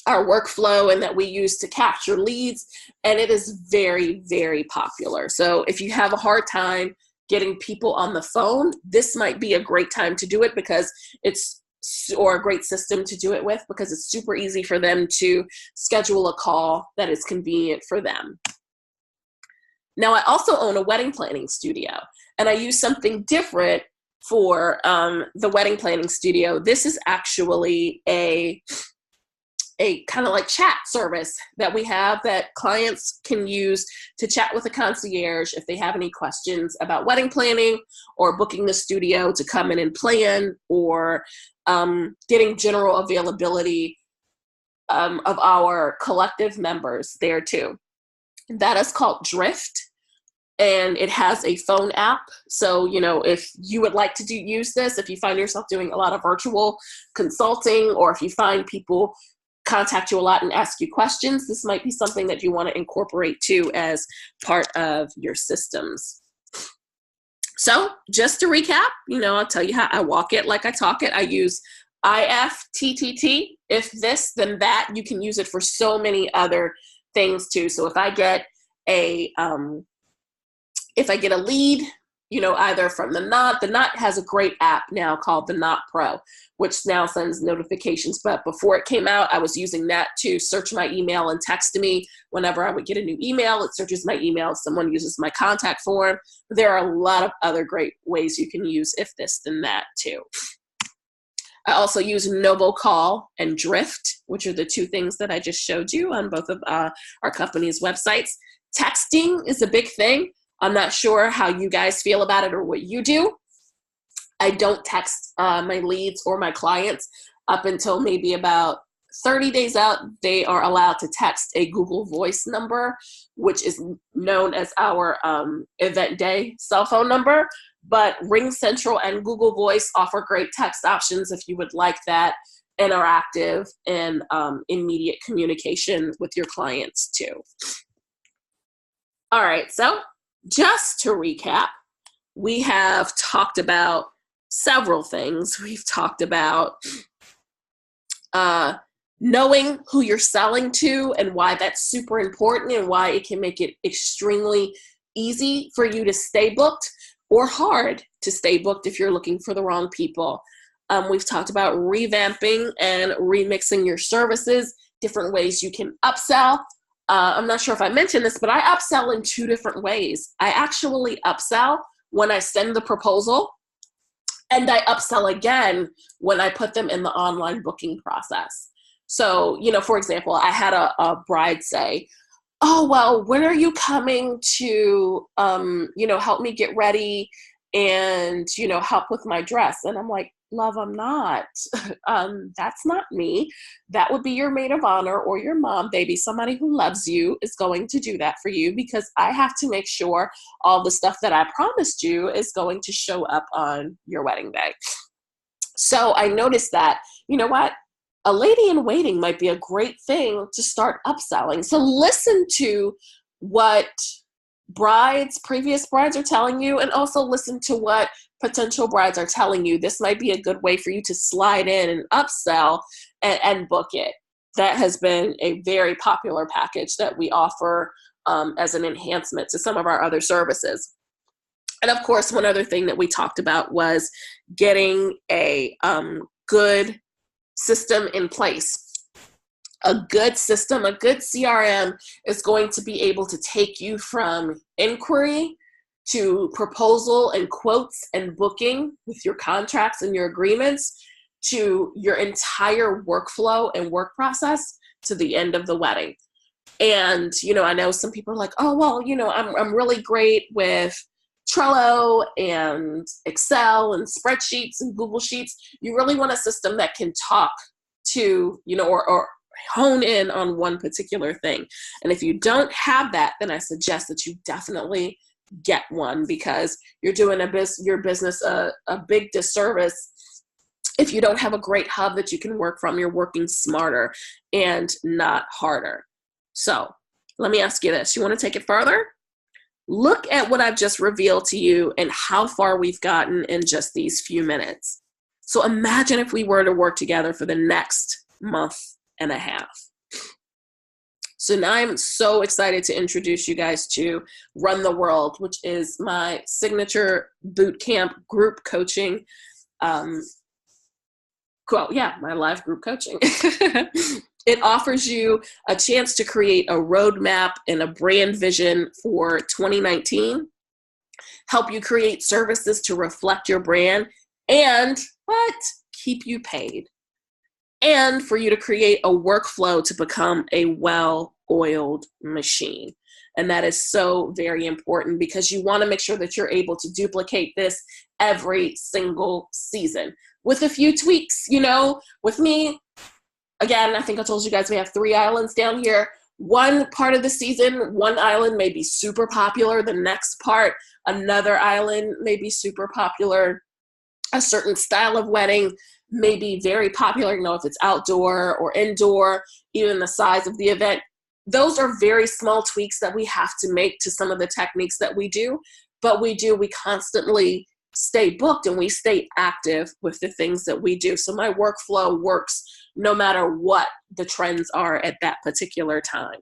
S1: our workflow and that we use to capture leads. And it is very, very popular. So if you have a hard time getting people on the phone, this might be a great time to do it because or a great system to do it with because it's super easy for them to schedule a call that is convenient for them. Now, I also own a wedding planning studio, and I use something different for the wedding planning studio. This is actually a a kind of like chat service that we have that clients can use to chat with a concierge if they have any questions about wedding planning or booking the studio to come in and plan, or getting general availability of our collective members there too. That is called Drift, and it has a phone app. So, if you would like to use this, if you find yourself doing a lot of virtual consulting, or if you find people contact you a lot and ask you questions, this might be something that you want to incorporate too as part of your systems. So just to recap, I'll tell you how I walk it like I talk it. I use IFTTT, if this, then that. You can use it for so many other things too. So if I get a lead, either from the Knot has a great app now called the Knot Pro, which now sends notifications. But before it came out, I was using that to search my email and text me whenever I would get a new email. It searches my email. Someone uses my contact form. There are a lot of other great ways you can use if this, then that too. I also use NovoCall and Drift, which are the two things that I just showed you on both of our company's websites. Texting is a big thing. I'm not sure how you guys feel about it or what you do. I don't text my leads or my clients up until maybe about 30 days out. They are allowed to text a Google Voice number, which is known as our event day cell phone number. But Ring Central and Google Voice offer great text options if you would like that interactive and immediate communication with your clients too. All right, so just to recap, we have talked about several things. We've talked about knowing who you're selling to and why that's super important, and why it can make it extremely easy for you to stay booked or hard to stay booked if you're looking for the wrong people. We've talked about revamping and remixing your services, different ways you can upsell. I'm not sure if I mentioned this, but I upsell in two different ways. I actually upsell when I send the proposal, and I upsell again when I put them in the online booking process. So, for example, I had a bride say, "Oh, well, when are you coming to, help me get ready and, help with my dress?" And I'm like, "Love, I'm not. That's not me. That would be your maid of honor or your mom, baby. Somebody who loves you is going to do that for you, because I have to make sure all the stuff that I promised you is going to show up on your wedding day." So I noticed that, a lady in waiting might be a great thing to start upselling. So listen to what previous brides are telling you, and also listen to what potential brides are telling you. This might be a good way for you to slide in and upsell and book it. That has been a very popular package that we offer as an enhancement to some of our other services. And of course, one other thing that we talked about was getting a good system in place. A good system, a good CRM is going to be able to take you from inquiry to proposal and quotes and booking with your contracts and your agreements, to your entire workflow and work process to the end of the wedding. And, I know some people are like, "Oh, well, I'm really great with Trello and Excel and spreadsheets and Google Sheets." You really want a system that can talk to, or hone in on one particular thing. And if you don't have that, then I suggest that you definitely get one, because you're doing your business a big disservice if you don't have a great hub that you can work from. You're working smarter and not harder. So let me ask you this. You want to take it further? Look at what I've just revealed to you and how far we've gotten in just these few minutes. So imagine if we were to work together for the next month and a half. So now I'm so excited to introduce you guys to Run the World, which is my signature boot camp group coaching. My live group coaching. It offers you a chance to create a roadmap and a brand vision for 2019, help you create services to reflect your brand, and keep you paid. and for you to create a workflow to become a well-oiled machine. And that is so very important because you want to make sure that you're able to duplicate this every single season with a few tweaks. You know, with me, again, I think I told you guys we have 3 islands down here. One part of the season, one island may be super popular. The next part, another island may be super popular. A certain style of wedding may be very popular, you know, if it's outdoor or indoor, even the size of the event. Those are very small tweaks that we have to make to some of the techniques that we do, but we constantly stay booked and we stay active with the things that we do. So my workflow works no matter what the trends are at that particular time.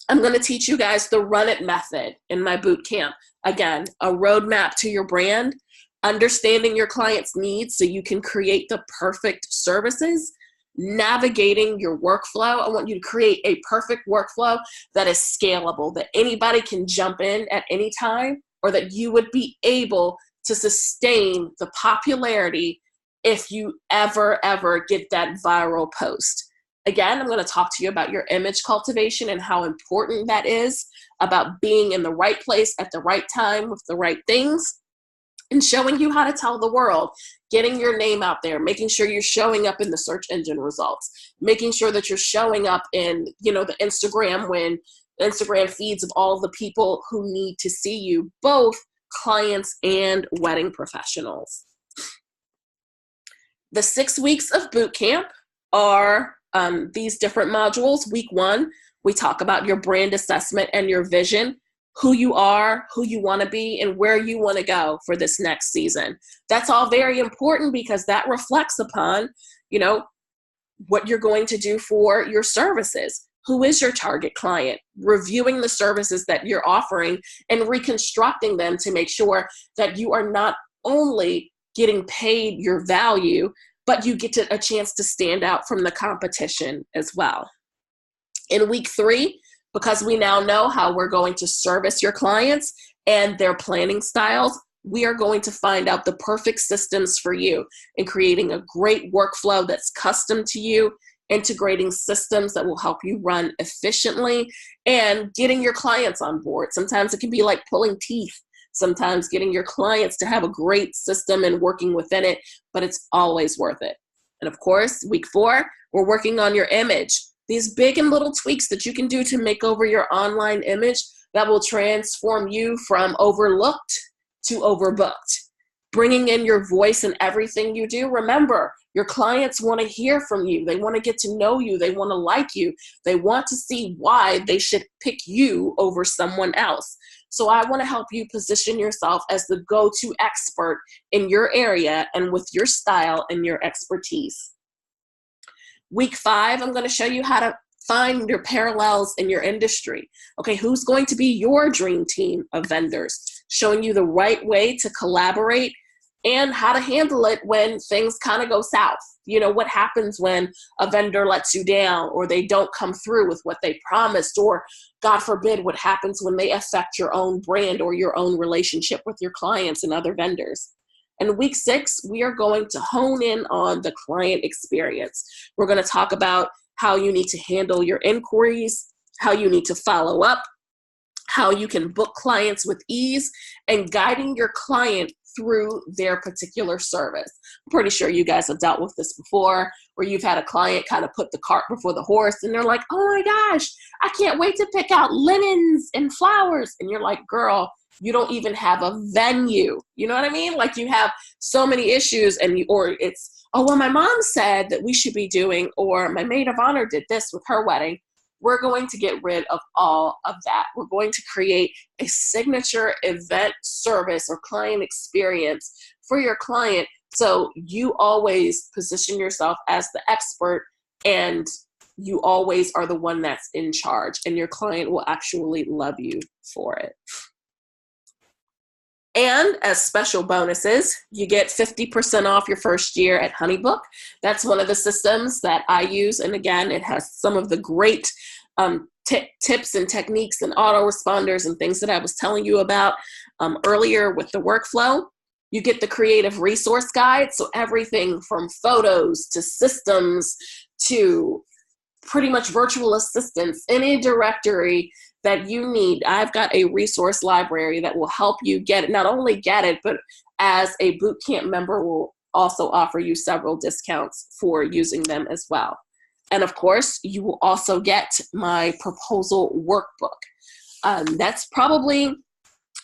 S1: I'm going to teach you guys the run it method in my boot camp. Again, a roadmap to your brand, understanding your client's needs so you can create the perfect services, navigating your workflow. I want you to create a perfect workflow that is scalable, that anybody can jump in at any time, or that you would be able to sustain the popularity if you ever get that viral post. Again, I'm going to talk to you about your image cultivation and how important that is, about being in the right place at the right time with the right things, and showing you how to tell the world, getting your name out there, making sure you're showing up in the search engine results, making sure that you're showing up in, you know, the Instagram, when Instagram feeds of all the people who need to see you, both clients and wedding professionals. The 6 weeks of boot camp are these different modules. Week 1, we talk about your brand assessment and your vision, who you are, who you want to be, and where you want to go for this next season. That's all very important because that reflects upon, you know, what you're going to do for your services. Who is your target client? Reviewing the services that you're offering and reconstructing them to make sure that you are not only getting paid your value, but you get a chance to stand out from the competition as well. In week 3, because we now know how we're going to service your clients and their planning styles, we are going to find out the perfect systems for you and creating a great workflow that's custom to you, integrating systems that will help you run efficiently, and getting your clients on board. Sometimes it can be like pulling teeth. Sometimes getting your clients to have a great system and working within it, but it's always worth it. And of course, week 4, we're working on your image. These big and little tweaks that you can do to make over your online image that will transform you from overlooked to overbooked. Bringing in your voice in everything you do. Remember, your clients want to hear from you. They want to get to know you. They want to like you. They want to see why they should pick you over someone else. So I want to help you position yourself as the go-to expert in your area and with your style and your expertise. Week 5, I'm going to show you how to find your parallels in your industry. Okay, who's going to be your dream team of vendors? Showing you the right way to collaborate and how to handle it when things kind of go south. You know, what happens when a vendor lets you down or they don't come through with what they promised, or God forbid, what happens when they affect your own brand or your own relationship with your clients and other vendors. In week 6, we are going to hone in on the client experience. We're going to talk about how you need to handle your inquiries, how you need to follow up, how you can book clients with ease, and guiding your client through their particular service. I'm pretty sure you guys have dealt with this before, where you've had a client kind of put the cart before the horse and they're like, oh my gosh, I can't wait to pick out linens and flowers. And you're like, girl, you don't even have a venue. You know what I mean? Like, you have so many issues, and or it's, oh, well, my mom said that we should be doing, or my maid of honor did this with her wedding. We're going to get rid of all of that. We're going to create a signature event service or client experience for your client, so you always position yourself as the expert and you always are the one that's in charge, and your client will actually love you for it. And as special bonuses, you get 50% off your first year at HoneyBook. That's one of the systems that I use. And again, it has some of the great tips and techniques and autoresponders and things that I was telling you about earlier with the workflow. You get the creative resource guide. So everything from photos to systems to pretty much virtual assistants, any directory that you need. I've got a resource library that will help you get it, not only get it, but as a bootcamp member will also offer you several discounts for using them as well. And of course, you will also get my proposal workbook. That's probably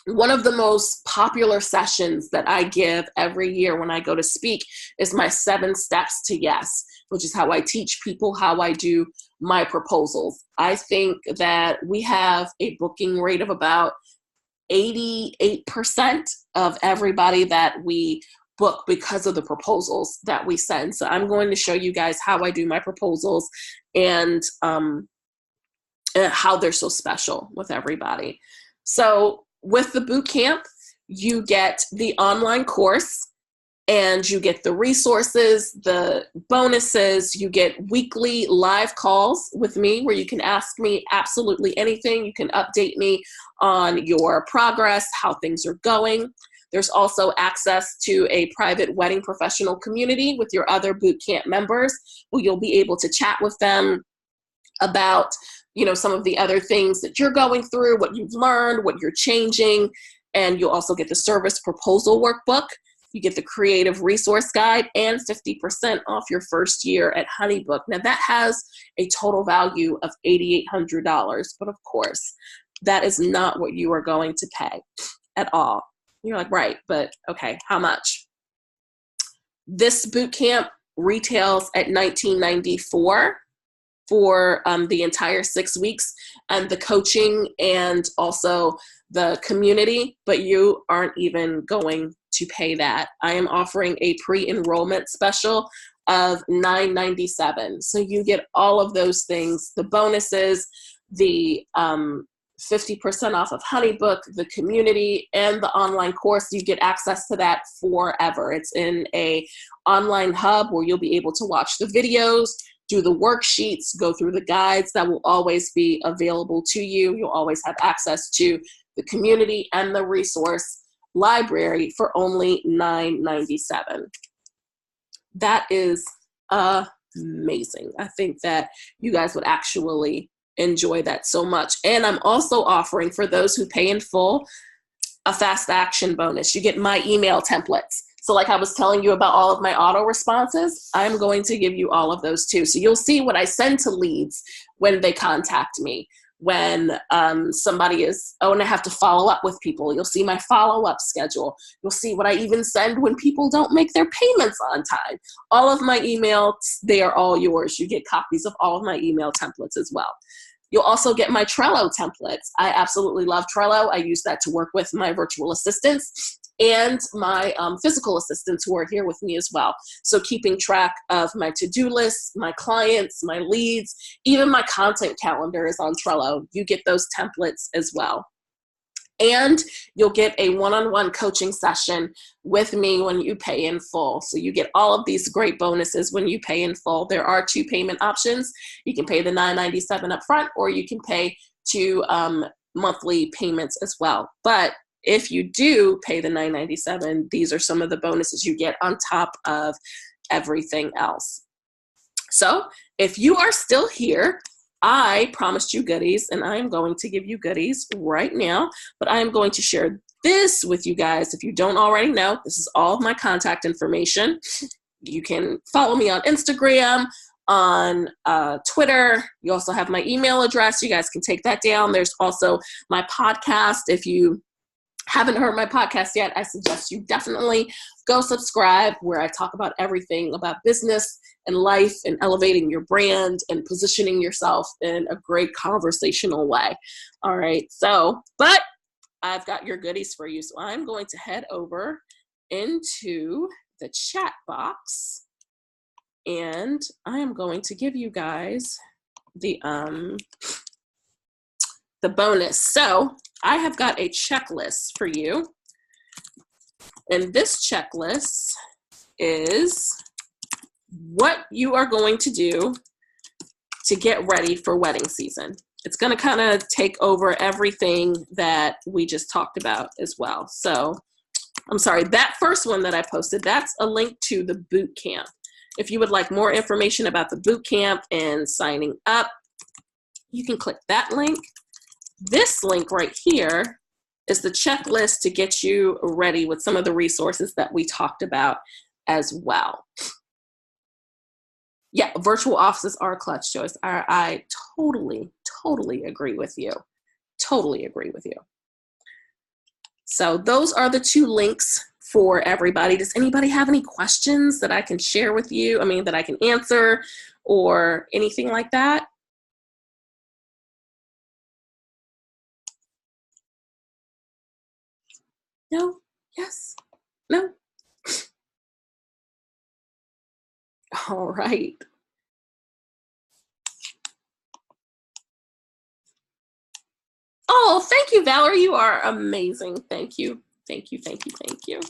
S1: one of the most popular sessions that I give every year when I go to speak is my 7 steps to yes, which is how I teach people how I do my proposals. I think that we have a booking rate of about 88% of everybody that we book because of the proposals that we send. So I'm going to show you guys how I do my proposals and how they're so special with everybody. So with the boot camp, you get the online course and you get the resources, the bonuses, you get weekly live calls with me where you can ask me absolutely anything. You can update me on your progress, how things are going. There's also access to a private wedding professional community with your other boot camp members where you'll be able to chat with them about some of the other things that you're going through, what you've learned, what you're changing, and you'll also get the service proposal workbook. You get the creative resource guide and 50% off your first year at HoneyBook. Now that has a total value of $8,800, but of course, that is not what you are going to pay at all. You're like, right, but okay, how much? This boot camp retails at $19.94 for the entire 6 weeks, and the coaching and also the community, but you aren't even going to pay that. I am offering a pre-enrollment special of $9.97. So you get all of those things, the bonuses, the 50% off of HoneyBook, the community, and the online course. You get access to that forever. It's in a online hub where you'll be able to watch the videos, do the worksheets, go through the guides that will always be available to you. You'll always have access to the community and the resource library for only $9.97. That is amazing. I think that you guys would actually enjoy that so much. And I'm also offering, for those who pay in full, a fast action bonus. You get my email templates. So like I was telling you about all of my auto responses, I'm going to give you all of those too. So you'll see what I send to leads when they contact me. When somebody is, and I have to follow up with people. You'll see my follow-up schedule. You'll see what I even send when people don't make their payments on time. All of my emails, they are all yours. You get copies of all of my email templates as well. You'll also get my Trello templates. I absolutely love Trello. I use that to work with my virtual assistants and my physical assistants who are here with me as well. So keeping track of my to-do lists, my clients, my leads, even my content calendar is on Trello. You get those templates as well. And you'll get a one-on-one coaching session with me when you pay in full. So you get all of these great bonuses when you pay in full. There are 2 payment options. You can pay the $9.97 up front, or you can pay 2 monthly payments as well. But if you do pay the $9.97, these are some of the bonuses you get on top of everything else. So if you are still here, I promised you goodies, and I am going to give you goodies right now, but I am going to share this with you guys. If you don't already know, this is all of my contact information. You can follow me on Instagram, on Twitter. You also have my email address. You guys can take that down. There's also my podcast. If you haven't heard my podcast yet, I suggest you definitely go subscribe, where I talk about everything about business and life and elevating your brand and positioning yourself in a great conversational way. All right. So, but I've got your goodies for you. So I'm going to head over into the chat box, and I am going to give you guys the bonus. So I have got a checklist for you, and this checklist is what you are going to do to get ready for wedding season. It's going to kind of take over everything that we just talked about as well. So I'm sorry, that first one that I posted, that's a link to the boot camp. If you would like more information about the boot camp and signing up, you can click that link. This link right here is the checklist to get you ready with some of the resources that we talked about as well. Yeah, virtual offices are a clutch, Joyce. I totally agree with you. Totally agree with you. So those are the 2 links for everybody. Does anybody have any questions that I can share with you? I mean, that I can answer or anything like that? No? Yes? No? All right. Oh, thank you, Valerie. You are amazing. Thank you. Thank you, thank you, thank you.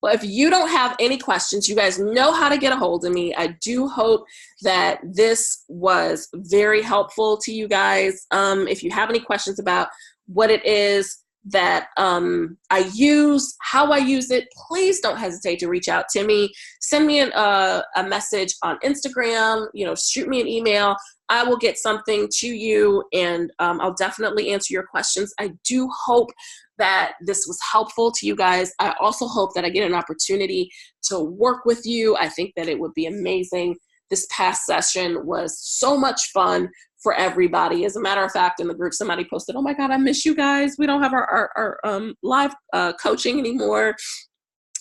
S1: Well, if you don't have any questions, you guys know how to get a hold of me. I do hope that this was very helpful to you guys. If you have any questions about what it is that I use, how I use it, please don't hesitate to reach out to me. Send me a message on Instagram, shoot me an email. I will get something to you, and I'll definitely answer your questions. I do hope that this was helpful to you guys. I also hope that I get an opportunity to work with you. I think that it would be amazing. This past session was so much fun for everybody. As a matter of fact, in the group, somebody posted, "Oh my God, I miss you guys. We don't have our live coaching anymore."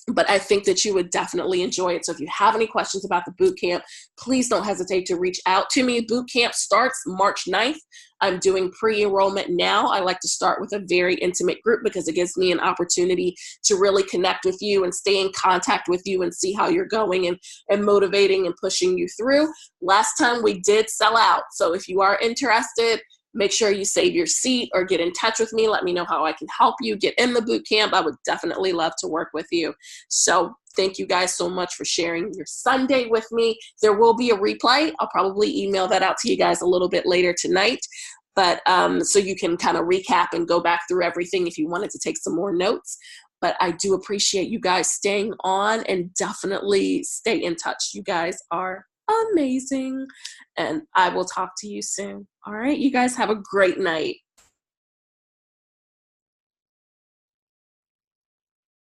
S1: But I think that you would definitely enjoy it. So if you have any questions about the boot camp, please don't hesitate to reach out to me. Boot camp starts March 9th. I'm doing pre-enrollment now. I like to start with a very intimate group because it gives me an opportunity to really connect with you and stay in contact with you and see how you're going and motivating and pushing you through. Last time we did sell out. So if you are interested, make sure you save your seat or get in touch with me. Let me know how I can help you get in the boot camp. I would definitely love to work with you. So thank you guys so much for sharing your Sunday with me. There will be a replay. I'll probably email that out to you guys a little bit later tonight. But so you can kind of recap and go back through everything if you wanted to take some more notes. But I do appreciate you guys staying on, and definitely stay in touch. You guys are amazing, and I will talk to you soon. All right, you guys have a great night.